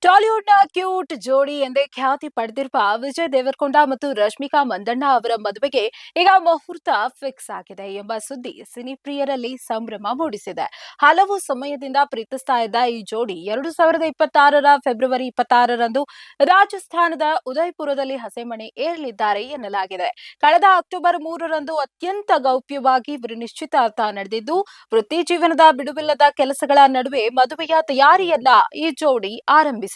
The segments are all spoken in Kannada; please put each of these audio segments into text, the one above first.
ಟಾಲಿವುಡ್‌ನ ಕ್ಯೂಟ್ ಜೋಡಿ ಎಂದೇ ಖ್ಯಾತಿ ಪಡೆದಿರುವ ವಿಜಯ್ ದೇವರಕೊಂಡ ಮತ್ತು ರಶ್ಮಿಕಾ ಮಂದಣ್ಣ ಅವರ ಮದುವೆಗೆ ಈಗ ಮುಹೂರ್ತ ಫಿಕ್ಸ್ ಆಗಿದೆ ಎಂಬ ಸುದ್ದಿ ಸಿನಿಪ್ರಿಯರಲ್ಲಿ ಸಂಭ್ರಮ ಮೂಡಿಸಿದೆ. ಹಲವು ಸಮಯದಿಂದ ಪ್ರೀತಿಸ್ತಾ ಇದ್ದ ಈ ಜೋಡಿ 2026ರ ಫೆಬ್ರವರಿ 26ರಂದು ರಾಜಸ್ಥಾನದ ಉದಯಪುರದಲ್ಲಿ ಹಸೆಮಣೆ ಏರಲಿದ್ದಾರೆ ಎನ್ನಲಾಗಿದೆ. ಕಳೆದ ಅಕ್ಟೋಬರ್ 3ರಂದು ಅತ್ಯಂತ ಗೌಪ್ಯವಾಗಿ ಇವರು ನಿಶ್ಚಿತಾರ್ಥ ನಡೆದಿದ್ದು, ವೃತ್ತಿ ಜೀವನದ ಬಿಡುವಿಲ್ಲದ ಕೆಲಸಗಳ ನಡುವೆ ಮದುವೆಯ ತಯಾರಿಯನ್ನ ಈ ಜೋಡಿ ಆರಂಭಿಸಿದೆ.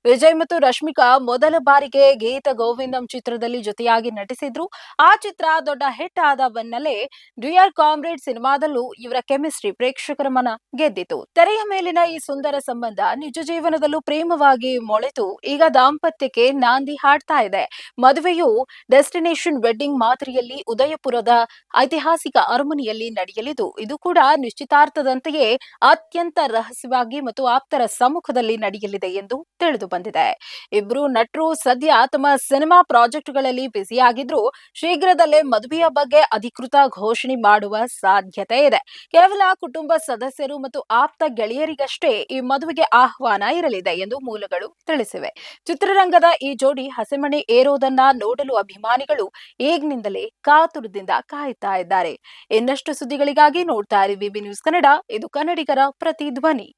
ವಿಜಯ್ ಮತ್ತು ರಶ್ಮಿಕಾ ಮೊದಲ ಬಾರಿಗೆ ಗೀತ ಗೋವಿಂದಂ ಚಿತ್ರದಲ್ಲಿ ಜೊತೆಯಾಗಿ ನಟಿಸಿದ್ರು. ಆ ಚಿತ್ರ ದೊಡ್ಡ ಹಿಟ್ ಆದ ಬೆನ್ನಲ್ಲೇ ಡಿಯರ್ ಕಾಮ್ರೇಡ್ ಸಿನಿಮಾದಲ್ಲೂ ಇವರ ಕೆಮಿಸ್ಟ್ರಿ ಪ್ರೇಕ್ಷಕರ ಮನ ಗೆದ್ದಿತು. ತೆರೆಯ ಮೇಲಿನ ಈ ಸುಂದರ ಸಂಬಂಧ ನಿಜ ಜೀವನದಲ್ಲೂ ಪ್ರೇಮವಾಗಿ ಮೊಳೆತು ಈಗ ದಾಂಪತ್ಯಕ್ಕೆ ನಾಂದಿ ಹಾಡ್ತಾ ಇದೆ. ಮದುವೆಯು ಡೆಸ್ಟಿನೇಷನ್ ವೆಡ್ಡಿಂಗ್ ಮಾದರಿಯಲ್ಲಿ ಉದಯಪುರದ ಐತಿಹಾಸಿಕ ಅರಮನೆಯಲ್ಲಿ ನಡೆಯಲಿದ್ದು, ಇದು ಕೂಡ ನಿಶ್ಚಿತಾರ್ಥದಂತೆಯೇ ಅತ್ಯಂತ ರಹಸ್ಯವಾಗಿ ಮತ್ತು ಆಪ್ತರ ಸಮ್ಮುಖದಲ್ಲಿ ನಡೆಯಲಿದೆ ಎಂದು ತಿಳಿದು ಬಂದಿದೆ. ಇಬ್ರು ನಟರು ಸದ್ಯ ತಮ್ಮ ಸಿನಿಮಾ ಪ್ರಾಜೆಕ್ಟ್ಗಳಲ್ಲಿ ಬ್ಯುಸಿಯಾಗಿದ್ರು, ಶೀಘ್ರದಲ್ಲೇ ಮದುವೆಯ ಬಗ್ಗೆ ಅಧಿಕೃತ ಘೋಷಣೆ ಮಾಡುವ ಸಾಧ್ಯತೆ ಇದೆ. ಕೇವಲ ಕುಟುಂಬ ಸದಸ್ಯರು ಮತ್ತು ಆಪ್ತ ಗೆಳೆಯರಿಗಷ್ಟೇ ಈ ಮದುವೆಗೆ ಆಹ್ವಾನ ಇರಲಿದೆ ಎಂದು ಮೂಲಗಳು ತಿಳಿಸಿವೆ. ಚಿತ್ರರಂಗದ ಈ ಜೋಡಿ ಹಸೆಮಣೆ ಏರೋದನ್ನ ನೋಡಲು ಅಭಿಮಾನಿಗಳು ಈಗಿನಿಂದಲೇ ಕಾತುರದಿಂದ ಕಾಯುತ್ತಾ ಇದ್ದಾರೆ. ಇನ್ನಷ್ಟು ಸುದ್ದಿಗಳಿಗಾಗಿ ನೋಡ್ತಾ ಇರಿ ವಿಬಿ ನ್ಯೂಸ್ ಕನ್ನಡ. ಇದು ಕನ್ನಡಿಗರ ಪ್ರತಿಧ್ವನಿ.